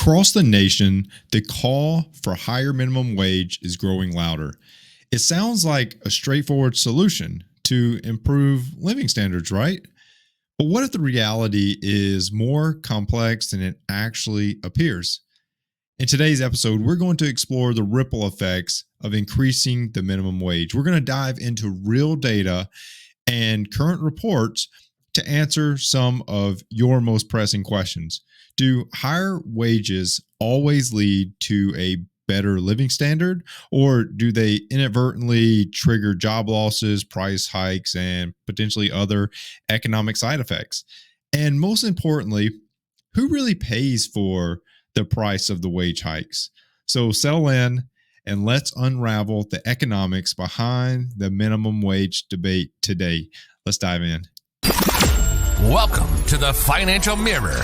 Across the nation, the call for higher minimum wage is growing louder. It sounds like a straightforward solution to improve living standards, right? But what if the reality is more complex than it actually appears? In today's episode, we're going to explore the ripple effects of increasing the minimum wage. We're going to dive into real data and current reports to answer some of your most pressing questions. Do higher wages always lead to a better living standard, or do they inadvertently trigger job losses, price hikes, and potentially other economic side effects? And most importantly, who really pays for the price of the wage hikes? So settle in and let's unravel the economics behind the minimum wage debate today. Let's dive in. Welcome to the Financial Mirror.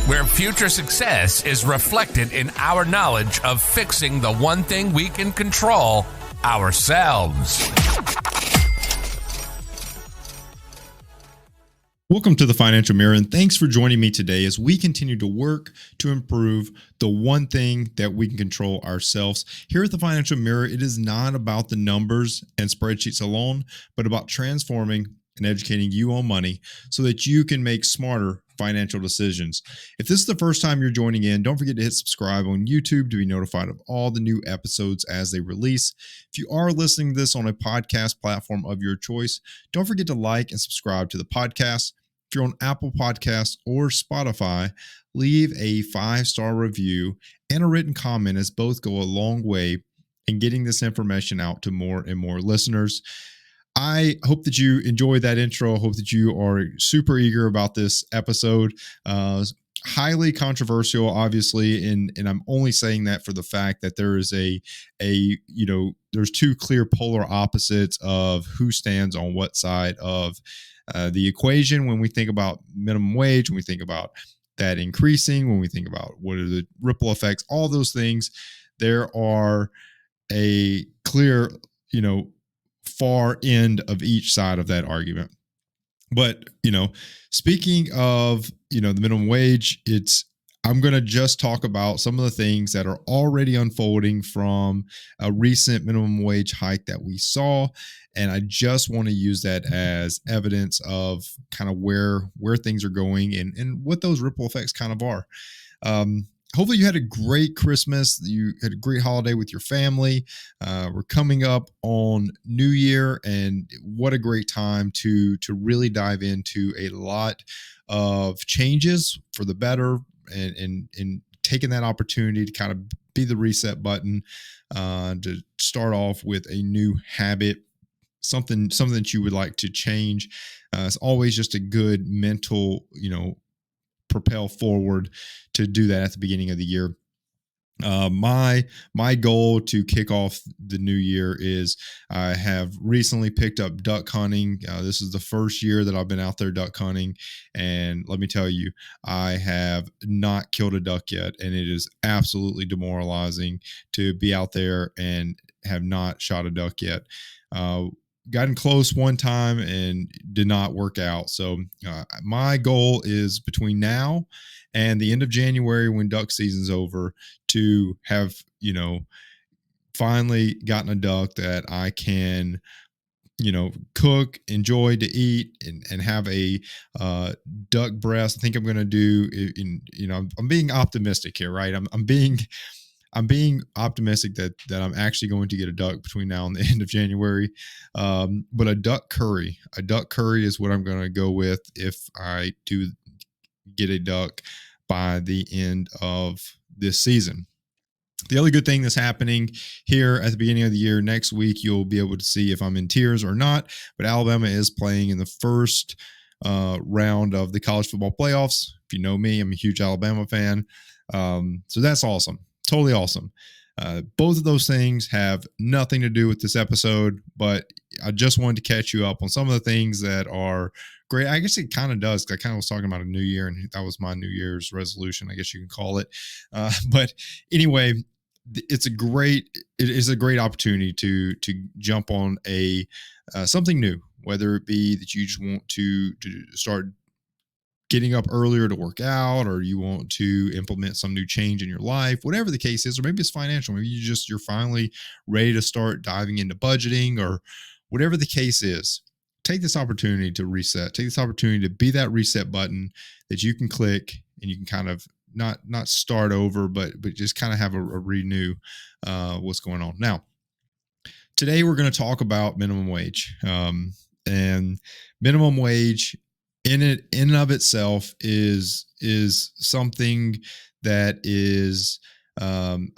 Where future success is reflected in our knowledge of fixing the one thing we can control, ourselves. Welcome to the Financial Mirror, and thanks for joining me today as we continue to work to improve the one thing that we can control ourselves. Here at the Financial Mirror, it is not about the numbers and spreadsheets alone, but about transforming and educating you on money so that you can make smarter financial decisions. If this is the first time you're joining in, don't forget to hit subscribe on YouTube to be notified of all the new episodes as they release. If you are listening to this on a podcast platform of your choice, don't forget to like and subscribe to the podcast. If you're on Apple Podcasts or Spotify, leave a 5-star review and a written comment, as both go a long way in getting this information out to more and more listeners. I hope that you enjoyed that intro. I hope that you are super eager about this episode. Highly controversial, obviously, and I'm only saying that for the fact that there is there's two clear polar opposites of who stands on what side of the equation when we think about minimum wage, when we think about that increasing, when we think about what are the ripple effects, all those things. There are a clear, far end of each side of that argument. But, speaking of, the minimum wage, I'm going to just talk about some of the things that are already unfolding from a recent minimum wage hike that we saw. And I just want to use that as evidence of kind of where things are going and what those ripple effects kind of are. Hopefully you had a great Christmas. You had a great holiday with your family. We're coming up on New Year, and what a great time to really dive into a lot of changes for the better and taking that opportunity to kind of be the reset button to start off with a new habit, something that you would like to change. It's always just a good mental, propel forward to do that at the beginning of the year. My goal to kick off the new year is I have recently picked up duck hunting. This is the first year that I've been out there duck hunting, and let me tell you, I have not killed a duck yet, and it is absolutely demoralizing to be out there and have not shot a duck yet. Gotten close one time and did not work out. So my goal is between now and the end of January, when duck season's over, to have, finally gotten a duck that I can, cook, enjoy to eat, and have a duck breast. I think I'm going to do, I'm being optimistic here, right? I'm being optimistic that I'm actually going to get a duck between now and the end of January. But a duck curry is what I'm going to go with if I do get a duck by the end of this season. The other good thing that's happening here at the beginning of the year, next week, you'll be able to see if I'm in tears or not. But Alabama is playing in the first round of the college football playoffs. If you know me, I'm a huge Alabama fan. So that's awesome. Totally awesome. Both of those things have nothing to do with this episode, but I just wanted to catch you up on some of the things that are great. I guess it kind of does. I kind of was talking about a new year, and that was my New Year's resolution, I guess you can call it. But anyway, it is a great opportunity to jump on something new, whether it be that you just want to start getting up earlier to work out, or you want to implement some new change in your life, whatever the case is, or maybe it's financial. Maybe you're finally ready to start diving into budgeting, or whatever the case is. Take this opportunity to reset. Take this opportunity to be that reset button that you can click, and you can kind of not start over, but just kind of have a renew what's going on. Now, today we're going to talk about minimum wage, and minimum wage in and of itself is something that is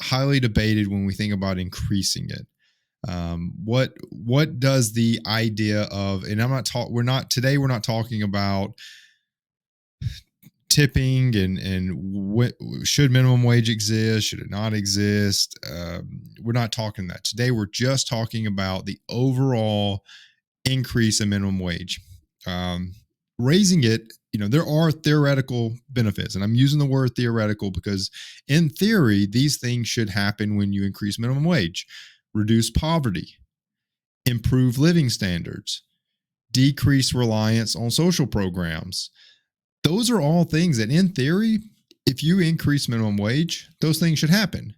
highly debated when we think about increasing it. What does the idea of, and we're not talking about tipping and what should minimum wage exist, should it not exist. We're not talking that today. We're just talking about the overall increase in minimum wage. Raising it, there are theoretical benefits, and I'm using the word theoretical because in theory, these things should happen when you increase minimum wage: reduce poverty, improve living standards, decrease reliance on social programs. Those are all things that in theory, if you increase minimum wage, those things should happen.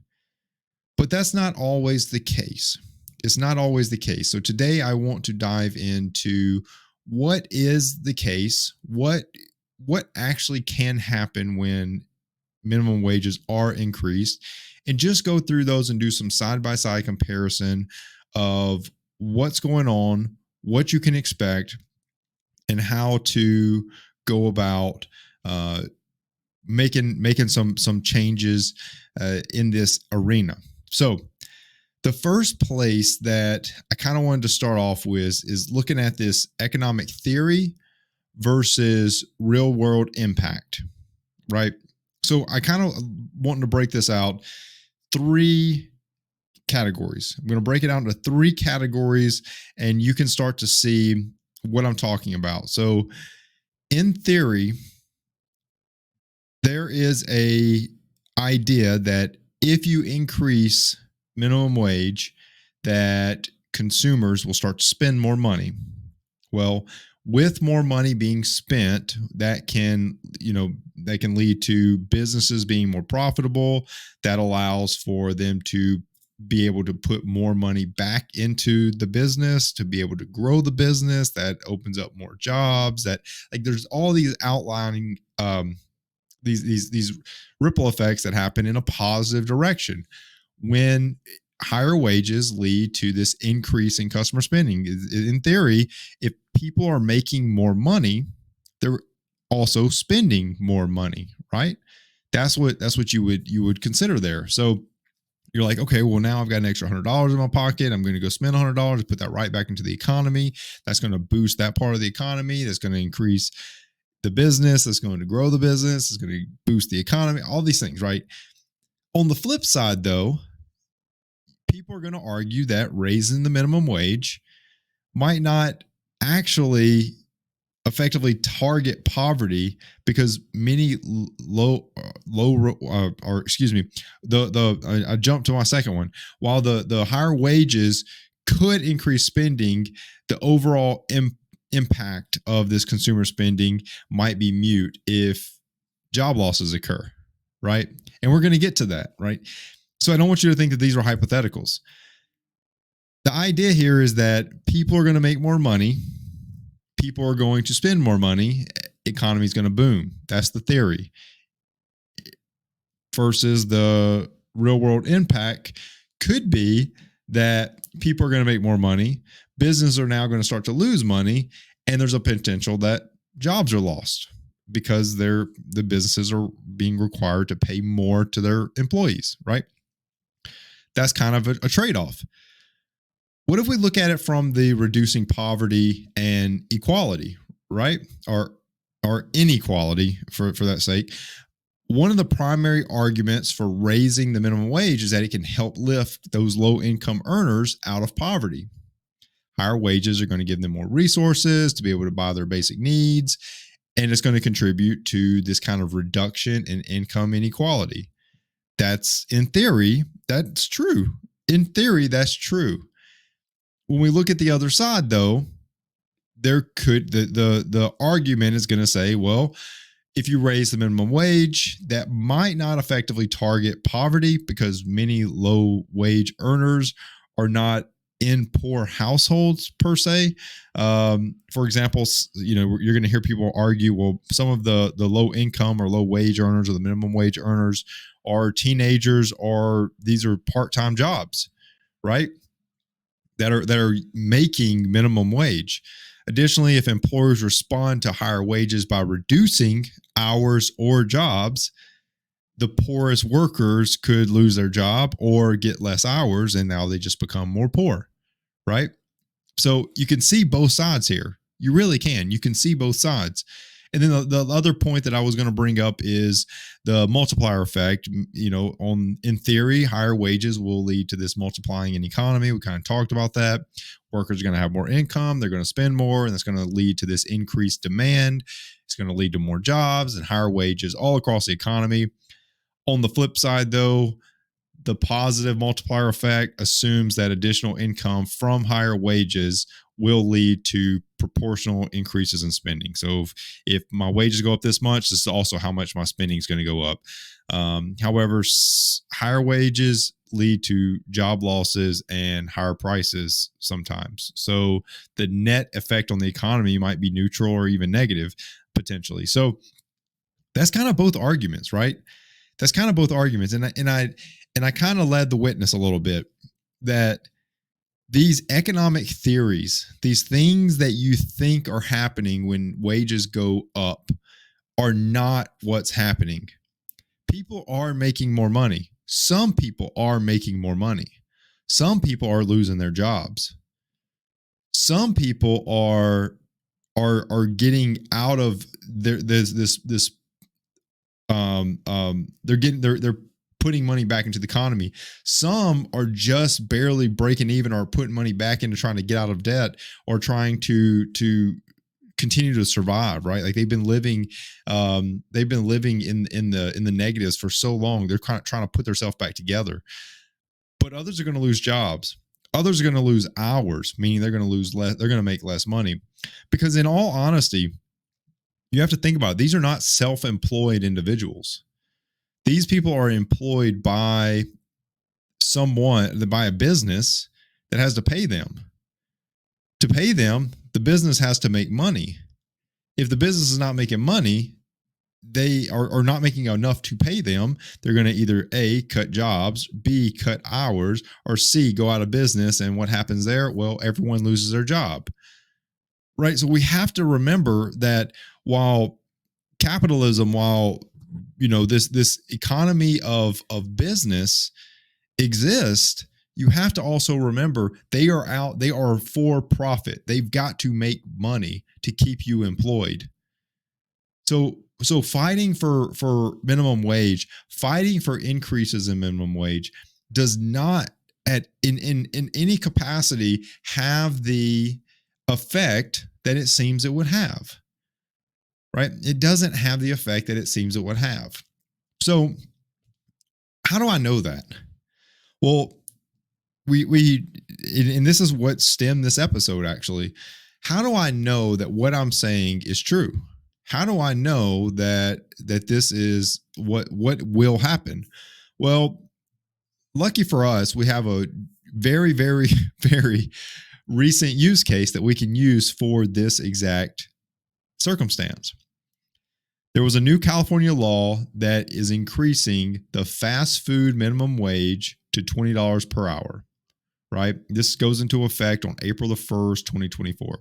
But that's not always the case. It's not always the case. So today I want to dive into what is the case, what actually can happen when minimum wages are increased, and just go through those and do some side-by-side comparison of what's going on, what you can expect, and how to go about making some changes in this arena. So the first place that I kind of wanted to start off with is looking at this economic theory versus real world impact, right? So I kind of wanting to break this out 3 categories. I'm going to break it out into 3 categories, and you can start to see what I'm talking about. So in theory, there is a idea that if you increase minimum wage, that consumers will start to spend more money. Well, with more money being spent, that can lead to businesses being more profitable. That allows for them to be able to put more money back into the business, to be able to grow the business. That opens up more jobs. That, like, there's all these outlining these ripple effects that happen in a positive direction when higher wages lead to this increase in customer spending. In theory, if people are making more money, they're also spending more money, right? That's what you would consider there. So you're like, okay, well, now I've got an extra $100 in my pocket. I'm going to go spend $100, put that right back into the economy. That's going to boost that part of the economy. That's going to increase the business. That's going to grow the business. It's going to boost the economy. All these things, right? On the flip side, though, people are going to argue that raising the minimum wage might not actually effectively target poverty, because many I jumped to my second one. While the higher wages could increase spending, the overall impact of this consumer spending might be mute if job losses occur, right? And we're going to get to that, right? So I don't want you to think that these are hypotheticals. The idea here is that people are going to make more money. People are going to spend more money. Economy is going to boom. That's the theory. Versus the real world impact could be that people are going to make more money. Businesses are now going to start to lose money. And there's a potential that jobs are lost because the businesses are being required to pay more to their employees, right? That's kind of a trade-off. What if we look at it from the reducing poverty and equality, right? Or inequality, for that sake. One of the primary arguments for raising the minimum wage is that it can help lift those low-income earners out of poverty. Higher wages are going to give them more resources to be able to buy their basic needs, and it's going to contribute to this kind of reduction in income inequality. That's, in theory, that's true. In theory, that's true. When we look at the other side, though, there could the argument is going to say, well, If you raise the minimum wage, that might not effectively target poverty because many low wage earners are not in poor households per se. For example, you're going to hear people argue, well, some of the low income or low wage earners or the minimum wage earners are teenagers, or these are part-time jobs, right? That are making minimum wage. Additionally, if employers respond to higher wages by reducing hours or jobs, the poorest workers could lose their job or get less hours, and now they just become more poor, right? So you can see both sides here. You really can. You can see both sides. And then the other point that I was going to bring up is the multiplier effect. In theory, higher wages will lead to this multiplying in economy. We kind of talked about that. Workers are going to have more income. They're going to spend more, and that's going to lead to this increased demand. It's going to lead to more jobs and higher wages all across the economy. On the flip side, though, the positive multiplier effect assumes that additional income from higher wages will lead to proportional increases in spending. So if my wages go up this much, this is also how much my spending is going to go up. However, higher wages lead to job losses and higher prices sometimes. So the net effect on the economy might be neutral or even negative potentially. So that's kind of both arguments, right? That's kind of both arguments. And I kind of led the witness a little bit that these economic theories, these things that you think are happening when wages go up, are not what's happening. People are making more money. Some people are making more money. Some people are losing their jobs. Some people are getting out of they're putting money back into the economy. Some are just barely breaking even or putting money back into trying to get out of debt or trying to continue to survive, right? Like they've been living in the negatives for so long. They're kind of trying to put themselves back together. But others are going to lose jobs. Others are going to lose hours, meaning they're going to lose less, they're going to make less money. Because in all honesty, you have to think about it. These are not self-employed individuals. These people are employed by by a business that has to pay them. To pay them, the business has to make money. If the business is not making money, they are not making enough to pay them. They're going to either A, cut jobs, B, cut hours, or C, go out of business. And what happens there? Well, everyone loses their job. Right? So we have to remember that while capitalism, this economy of business exists, you have to also remember they are for profit. They've got to make money to keep you employed. So fighting for minimum wage, fighting for increases in minimum wage does not in any capacity have the effect that it seems it would have. Right? It doesn't have the effect that it seems it would have. So how do I know that? Well, and this is what stemmed this episode actually. How do I know that what I'm saying is true? How do I know that this is what will happen? Well, lucky for us, we have a very, very, very recent use case that we can use for this exact circumstance. There was a new California law that is increasing the fast food minimum wage to $20 per hour, right? This goes into effect on April the 1st, 2024.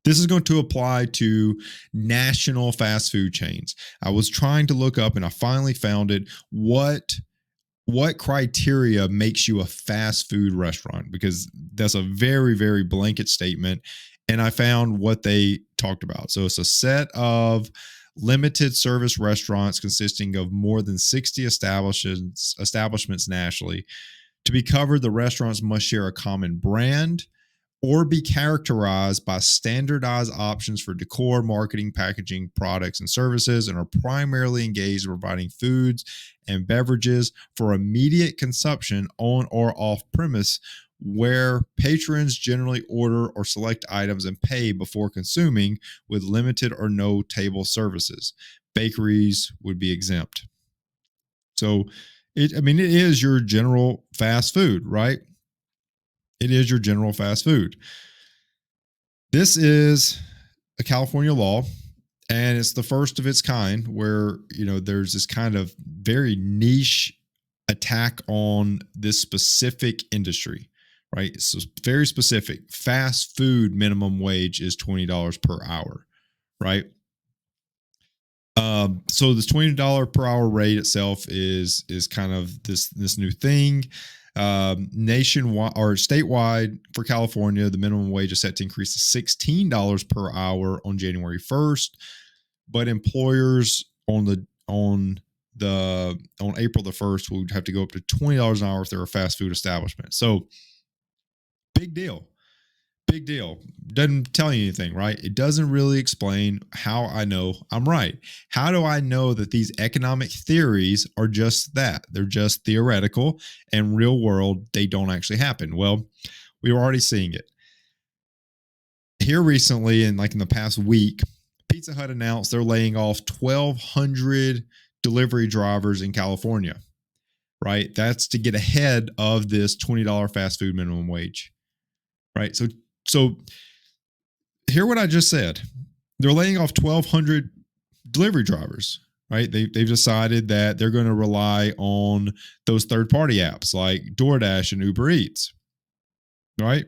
This is going to apply to national fast food chains. I was trying to look up and I finally found it. What criteria makes you a fast food restaurant? Because that's a very, very blanket statement. And I found what they talked about. So it's a set of limited service restaurants consisting of more than 60 establishments nationally. To be covered, the restaurants must share a common brand or be characterized by standardized options for decor, marketing, packaging, products, and services, and are primarily engaged in providing foods and beverages for immediate consumption on or off premise where patrons generally order or select items and pay before consuming with limited or no table services. Bakeries would be exempt. So it is your general fast food, right? It is your general fast food. This is a California law, and it's the first of its kind where, there's this kind of very niche attack on this specific industry, right? So very specific. Fast food minimum wage is $20 per hour, right? So this $20 per hour rate itself is kind of this new thing. Nationwide or statewide for California, the minimum wage is set to increase to $16 per hour on January 1st, but employers on April the 1st would have to go up to $20 an hour if they're a fast food establishment. So big deal. Big deal. Doesn't tell you anything, right? It doesn't really explain how I know I'm right. How do I know that these economic theories are just that? They're just theoretical, and real world, they don't actually happen. Well, we were already seeing it. Here recently, in the past week, Pizza Hut announced they're laying off 1,200 delivery drivers in California, right? That's to get ahead of this $20 fast food minimum wage, right? So hear what I just said. They're laying off 1,200 delivery drivers, right? They've decided that they're going to rely on those third-party apps like DoorDash and Uber Eats, right?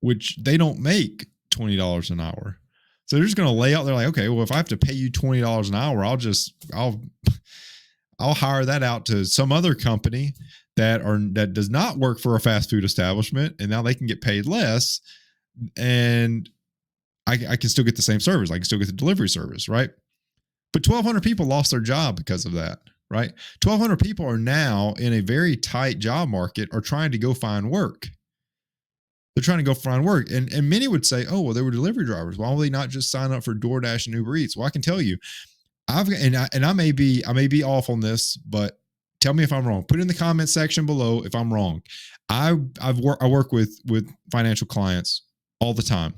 Which they don't make $20 an hour. So they're just going to lay out. They're like, okay, well, if I have to pay you $20 an hour, I'll hire that out to some other company that does not work for a fast food establishment, and now they can get paid less. And I can still get the same service. I can still get the delivery service, right? But 1,200 people lost their job because of that, right? 1,200 people are now in a very tight job market, are trying to go find work. They're trying to go find work. And many would say, oh, well, they were delivery drivers. Why will they not just sign up for DoorDash and Uber Eats? Well, I can tell you, I may be off on this, but tell me if I'm wrong. Put it in the comment section below if I'm wrong. I work with financial clients all the time,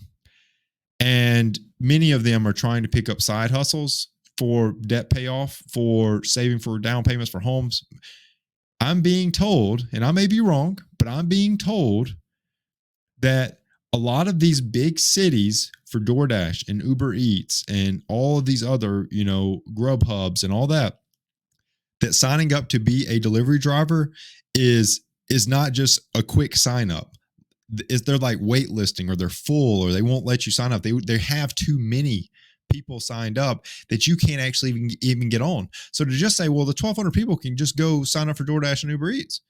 and many of them are trying to pick up side hustles for debt payoff, for saving for down payments for homes. I'm being told, and I may be wrong, but I'm being told that a lot of these big cities for DoorDash and Uber Eats and all of these other, Grubhubs and all that signing up to be a delivery driver is not just a quick sign up. They're like waitlisting, or they're full, or they won't let you sign up. They have too many people signed up that you can't actually even get on. So to just say, well, the 1,200 people can just go sign up for DoorDash and Uber Eats.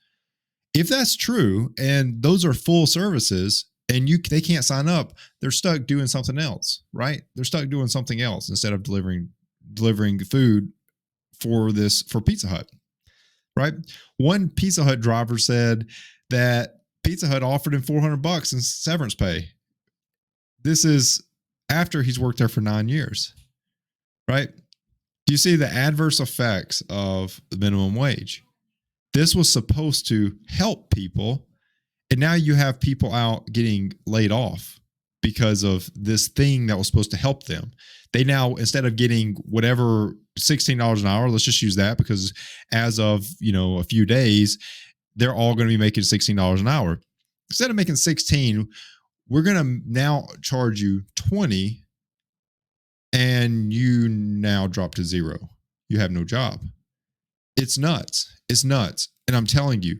If that's true, and those are full services, and they can't sign up, they're stuck doing something else, right? They're stuck doing something else instead of delivering food for Pizza Hut, right? One Pizza Hut driver said that Pizza Hut offered him $400 in severance pay. This is after he's worked there for 9 years, right? Do you see the adverse effects of the minimum wage? This was supposed to help people, and now you have people out getting laid off because of this thing that was supposed to help them. They now, instead of getting whatever $16 an hour, let's just use that, because as of a few days, they're all going to be making $16 an hour. Instead of making 16, we're going to now charge you 20, and you now drop to zero. You have no job. It's nuts. It's nuts. And I'm telling you,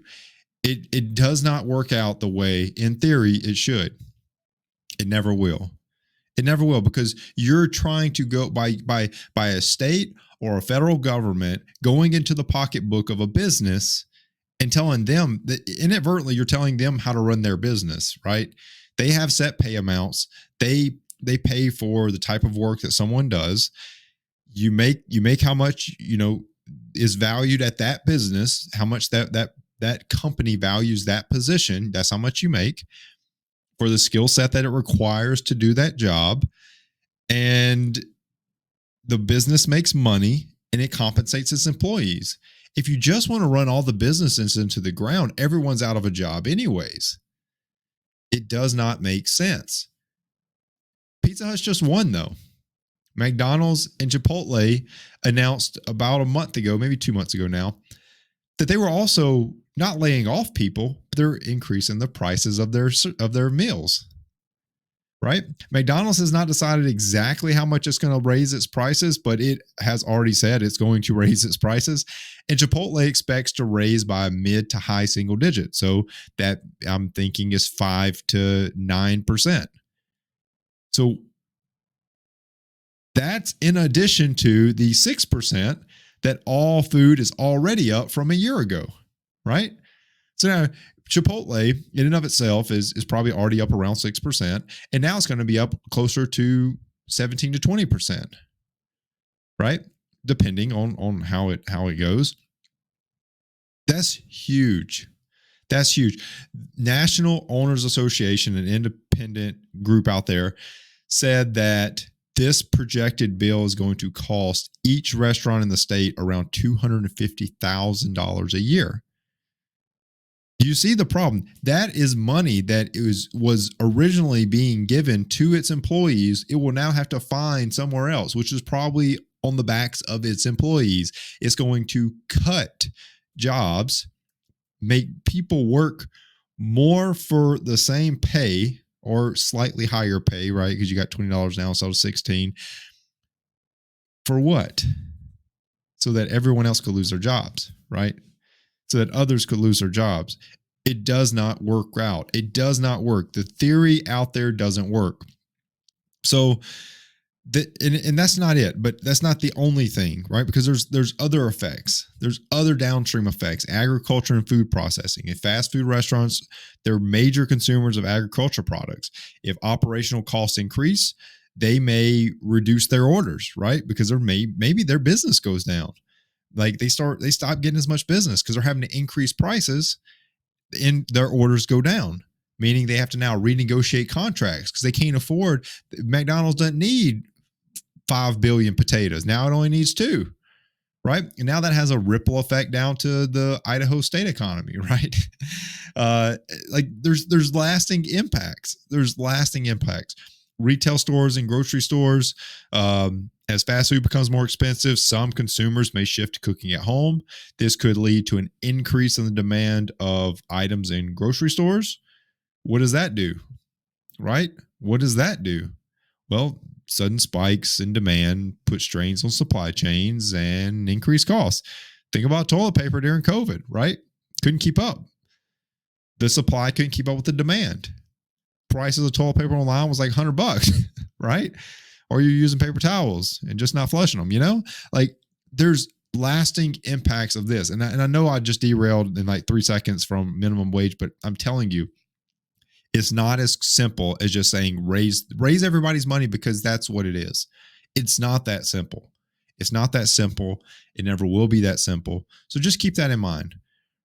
it does not work out the way, in theory, it should. It never will. It never will, because you're trying to go by a state or a federal government going into the pocketbook of a business and telling them that inadvertently you're telling them how to run their business, right? They have set pay amounts. They pay for the type of work that someone does. You make how much, is valued at that business, how much that company values that position. That's how much you make for the skill set that it requires to do that job. And the business makes money, and it compensates its employees. If you just want to run all the businesses into the ground, everyone's out of a job anyways. It does not make sense. Pizza Hut's just one, though. McDonald's and Chipotle announced about a month ago, maybe 2 months ago now, that they were also not laying off people, but they're increasing the prices of their meals. Right? McDonald's has not decided exactly how much it's going to raise its prices, but it has already said it's going to raise its prices. And Chipotle expects to raise by mid to high single digit. So that I'm thinking is 5 to 9%. So that's in addition to the 6% that all food is already up from a year ago, right? So now Chipotle in and of itself is probably already up around 6%, and now it's going to be up closer to 17 to 20%, right? Depending on how it goes. That's huge. That's huge. National Owners Association, an independent group out there, said that this projected bill is going to cost each restaurant in the state around $250,000 a year. Do you see the problem? That is money that was originally being given to its employees. It will now have to find somewhere else, which is probably on the backs of its employees. It's going to cut jobs, make people work more for the same pay or slightly higher pay, right? Because you got $20 now instead of $16. For what? So that everyone else could lose their jobs, right? So that others could lose their jobs. It does not work out. It does not work. The theory out there doesn't work. So, and that's not it, but that's not the only thing, right? Because there's other effects. There's other downstream effects, agriculture and food processing. If fast food restaurants, they're major consumers of agriculture products. If operational costs increase, they may reduce their orders, right? Because maybe their business goes down. Like they stop getting as much business because they're having to increase prices and their orders go down, meaning they have to now renegotiate contracts because they can't afford. McDonald's doesn't need 5 billion potatoes. Now it only needs 2, right? And now that has a ripple effect down to the Idaho state economy, right? Like there's lasting impacts. Retail stores and grocery stores, as fast food becomes more expensive, some consumers may shift to cooking at home. This could lead to an increase in the demand of items in grocery stores. What does that do? Right? What does that do? Well, sudden spikes in demand put strains on supply chains and increase costs. Think about toilet paper during COVID, right? Couldn't keep up. The supply couldn't keep up with the demand. Prices of toilet paper online was like $100, right? Or you're using paper towels and just not flushing them, Like there's lasting impacts of this. And I know I just derailed in like 3 seconds from minimum wage, but I'm telling you, it's not as simple as just saying raise everybody's money because that's what it is. It's not that simple. It's not that simple. It never will be that simple. So just keep that in mind,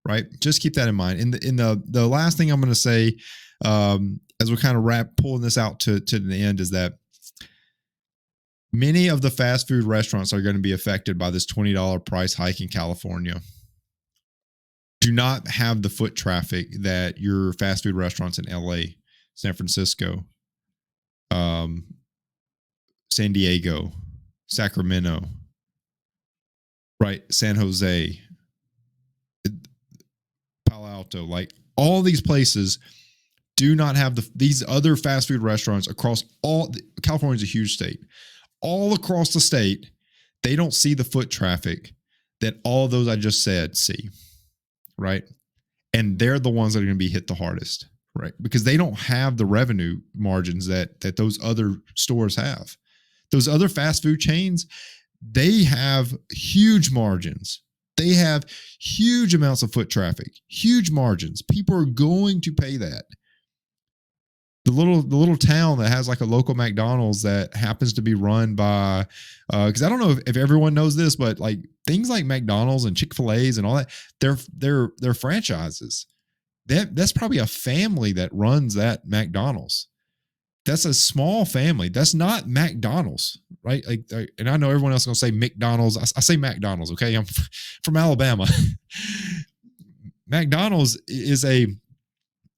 right? Just keep that in mind. In the last thing I'm going to say, as we kind of pulling this out to the end, is that many of the fast food restaurants are going to be affected by this $20 price hike in California. Do not have the foot traffic that your fast food restaurants in LA, San Francisco, San Diego, Sacramento, right? San Jose, Palo Alto, like all these places do not have these other fast food restaurants across California is a huge state. All across the state, they don't see the foot traffic that all those I just said see. Right. And they're the ones that are going to be hit the hardest, right? Because they don't have the revenue margins that those other stores have. Those other fast food chains, they have huge margins. They have huge amounts of foot traffic, huge margins. People are going to pay that. The little town that has like a local McDonald's that happens to be run by, because I don't know if everyone knows this, but like things like McDonald's and Chick-fil-A's and all that, they're franchises. That's probably a family that runs that McDonald's. That's a small family. That's not McDonald's, right? And I know everyone else is going to say McDonald's. I say McDonald's, okay? I'm from Alabama. McDonald's is a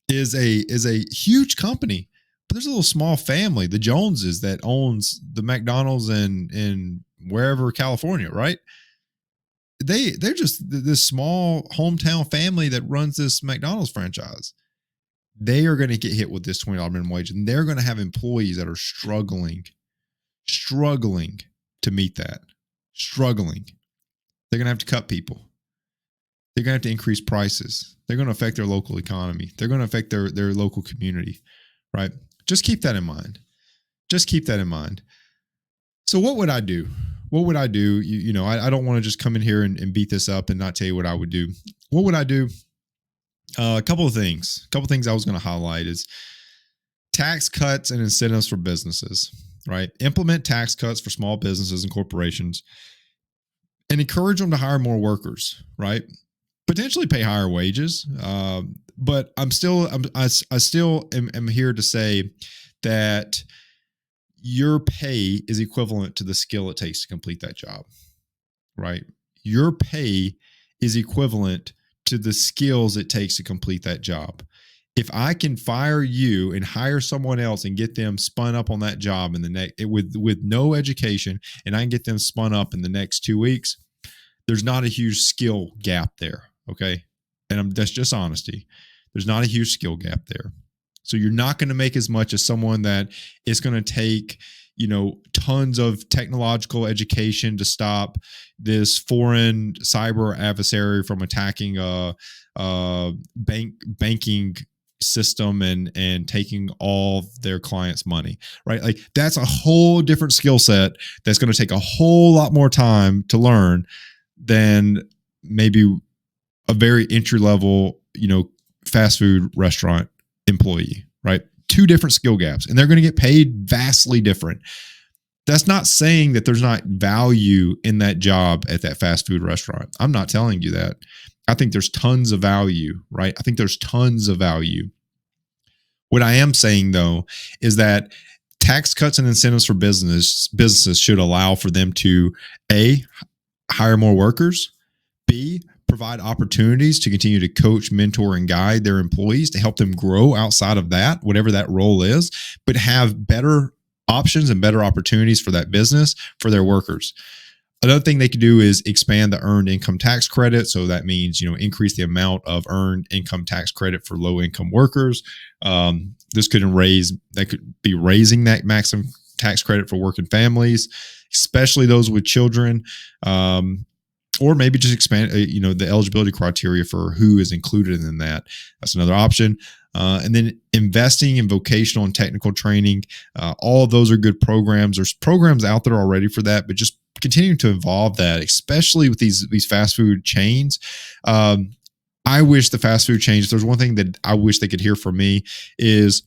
is a huge company, but there's a little small family, the Joneses, that owns the McDonald's in wherever, California, right? They're just this small hometown family that runs this McDonald's franchise. They are going to get hit with this $20 minimum wage, and they're going to have employees that are struggling to meet that. Struggling. They're going to have to cut people. They're going to have to increase prices. They're going to affect their local economy. They're going to affect their local community, right? Just keep that in mind. Just keep that in mind. So what would I do? What would I do? I don't want to just come in here and beat this up and not tell you what I would do. What would I do? A couple of things. I was going to highlight is tax cuts and incentives for businesses, right? Implement tax cuts for small businesses and corporations and encourage them to hire more workers, right? Potentially pay higher wages. But I still am here to say that your pay is equivalent to the skill it takes to complete that job, right? Your pay is equivalent to the skills it takes to complete that job. If I can fire you and hire someone else and get them spun up on that job in the next with no education, and I can get them spun up in the next 2 weeks, there's not a huge skill gap there. Okay. And that's just honesty. There's not a huge skill gap there. So you're not going to make as much as someone that is going to take, tons of technological education to stop this foreign cyber adversary from attacking a banking system and taking all their clients' money, right? Like that's a whole different skill set that's going to take a whole lot more time to learn than maybe a very entry level, fast food restaurant employee, right? Two different skill gaps, and they're going to get paid vastly different. That's not saying that there's not value in that job at that fast food restaurant. I'm not telling you that. I think there's tons of value, right? I think there's tons of value. What I am saying though, is that tax cuts and incentives for businesses should allow for them to A, hire more workers, B, provide opportunities to continue to coach, mentor, and guide their employees to help them grow outside of that, whatever that role is, but have better options and better opportunities for that business, for their workers. Another thing they could do is expand the earned income tax credit. So that means, increase the amount of earned income tax credit for low income workers. This could be raising that maximum tax credit for working families, especially those with children. Or maybe just expand, the eligibility criteria for who is included in that. That's another option. And then investing in vocational and technical training. All of those are good programs. There's programs out there already for that, but just continuing to evolve that, especially with these fast food chains. I wish the fast food chains, if there's one thing that I wish they could hear from me, is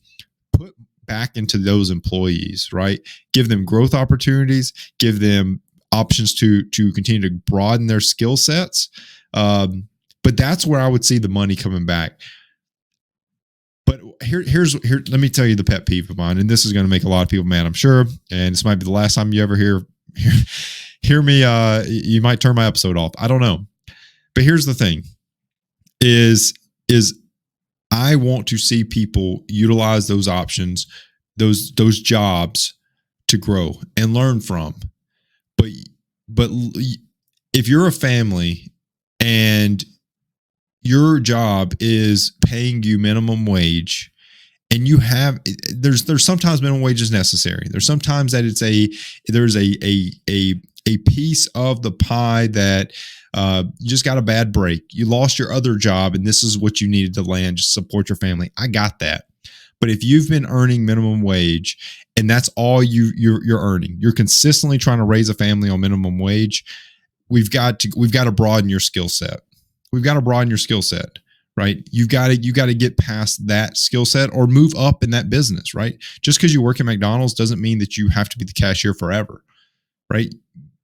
put back into those employees, right? Give them growth opportunities, give them options to continue to broaden their skill sets. But that's where I would see the money coming back. But let me tell you the pet peeve of mine, and this is going to make a lot of people mad, I'm sure. And this might be the last time you ever hear me. You might turn my episode off. I don't know. But here's the thing: is I want to see people utilize those options, those jobs, to grow and learn from. But if you're a family and your job is paying you minimum wage, and you have, there's sometimes minimum wage is necessary. There's sometimes that there's a piece of the pie that you just got a bad break. You lost your other job, and this is what you needed to land to support your family. I got that. But if you've been earning minimum wage and that's all you're earning, you're consistently trying to raise a family on minimum wage, we've got to broaden your skill set. We've got to broaden your skill set, right? You got to get past that skill set or move up in that business, right? Just because you work at McDonald's doesn't mean that you have to be the cashier forever, right?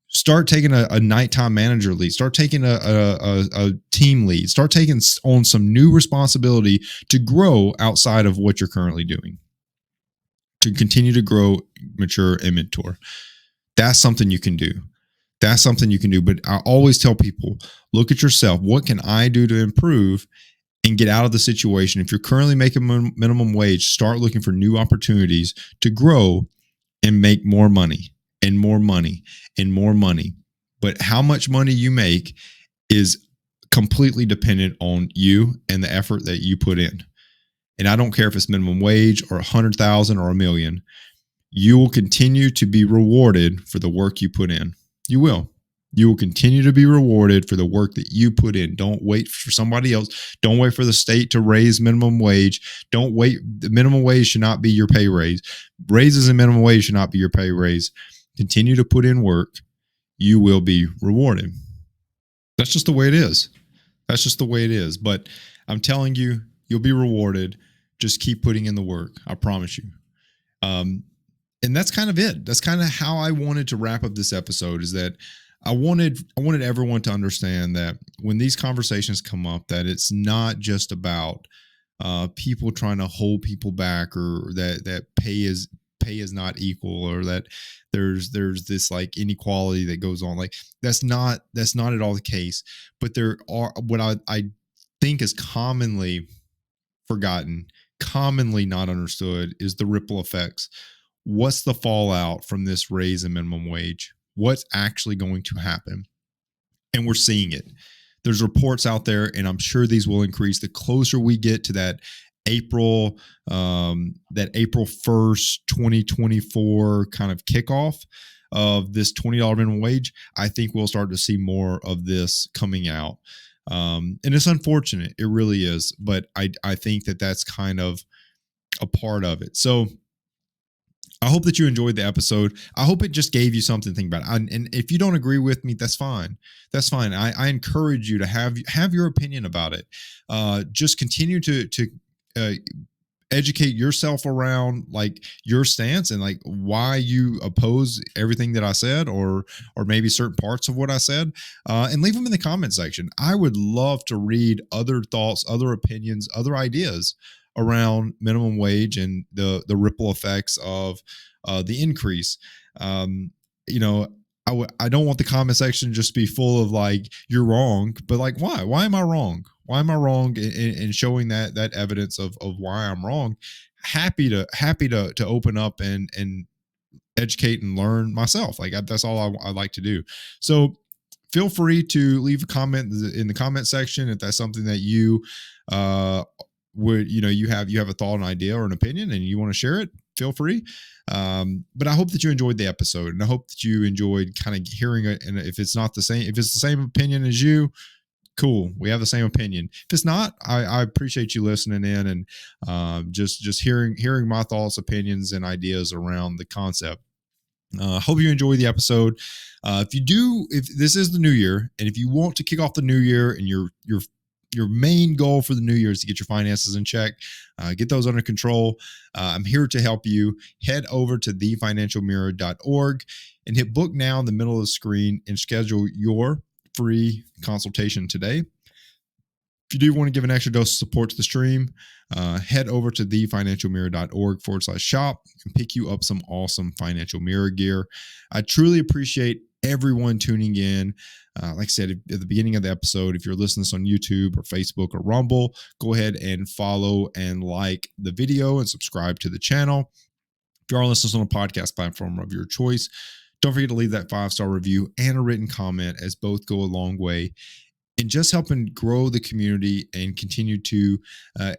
Start taking a nighttime manager lead. Start taking a team lead. Start taking on some new responsibility to grow outside of what you're currently doing, to continue to grow, mature, and mentor. That's something you can do. That's something you can do. But I always tell people, look at yourself. What can I do to improve? and get out of the situation. If you're currently making minimum wage, start looking for new opportunities to grow and make more money and more money and more money. But how much money you make is completely dependent on you and the effort that you put in. And I don't care if it's minimum wage or 100,000 or $1 million. You will continue to be rewarded for the work you put in. You will. You will continue to be rewarded for the work that you put in. Don't wait for somebody else. Don't wait for the state to raise minimum wage. Don't wait. The minimum wage should not be your pay raise. Raises in minimum wage should not be your pay raise. Continue to put in work. You will be rewarded. That's just the way it is. That's just the way it is. But I'm telling you, you'll be rewarded. Just keep putting in the work. I promise you. And that's kind of it. That's kind of how I wanted to wrap up this episode, is that I wanted everyone to understand that when these conversations come up, that it's not just about people trying to hold people back, or that pay is not equal, or that there's this like inequality that goes on. Like that's not at all the case. But there are, what I think is commonly forgotten, commonly not understood, is the ripple effects. What's the fallout from this raise in minimum wage? What's actually going to happen? And we're seeing it. There's reports out there, and I'm sure these will increase the closer we get to that April 1st, 2024 kind of kickoff of this $20 minimum wage. I think we'll start to see more of this coming out. And it's unfortunate. It really is. But I think that that's kind of a part of it. So I hope that you enjoyed the episode. I hope it just gave you something to think about. And if you don't agree with me, that's fine. That's fine. I encourage you to have your opinion about it. Just continue to educate yourself around like your stance and like why you oppose everything that I said, or maybe certain parts of what I said, and leave them in the comment section. I would love to read other thoughts, other opinions, other ideas around minimum wage and the ripple effects of the increase. I don't want the comment section just be full of like, you're wrong, but like, why? Why am I wrong? Why am I wrong? And showing that evidence of why I'm wrong. Happy to open up and educate and learn myself. Like that's all I like to do. So feel free to leave a comment in the comment section if that's something that you you have a thought, an idea, or an opinion, and you want to share it. Feel free. But I hope that you enjoyed the episode, and I hope that you enjoyed kind of hearing it. And if it's not the same, if it's the same opinion as you, cool. We have the same opinion. If it's not, I appreciate you listening in and just hearing my thoughts, opinions, and ideas around the concept. Hope you enjoy the episode. If this is the new year, and if you want to kick off the new year, and your main goal for the new year is to get your finances in check, get those under control, I'm here to help you. Head over to thefinancialmirror.org and hit book now in the middle of the screen and schedule your free consultation today. If you do want to give an extra dose of support to the stream, head over to thefinancialmirror.org/shop and pick you up some awesome Financial Mirror gear. I truly appreciate everyone tuning in. Like I said at the beginning of the episode, if you're listening to this on YouTube or Facebook or Rumble, go ahead and follow and like the video and subscribe to the channel. If you are listening on a podcast platform of your choice, don't forget to leave that 5-star review and a written comment, as both go a long way in just helping grow the community and continue to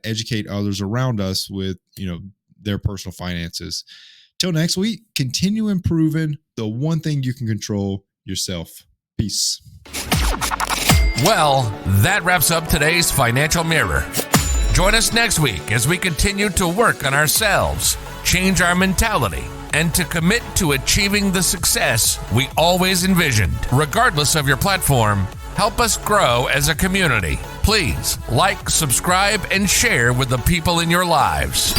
educate others around us with their personal finances. Till next week, continue improving the one thing you can control, yourself. Peace. Well, that wraps up today's Financial Mirror. Join us next week as we continue to work on ourselves, change our mentality, and to commit to achieving the success we always envisioned. Regardless of your platform, help us grow as a community. Please like, subscribe, and share with the people in your lives.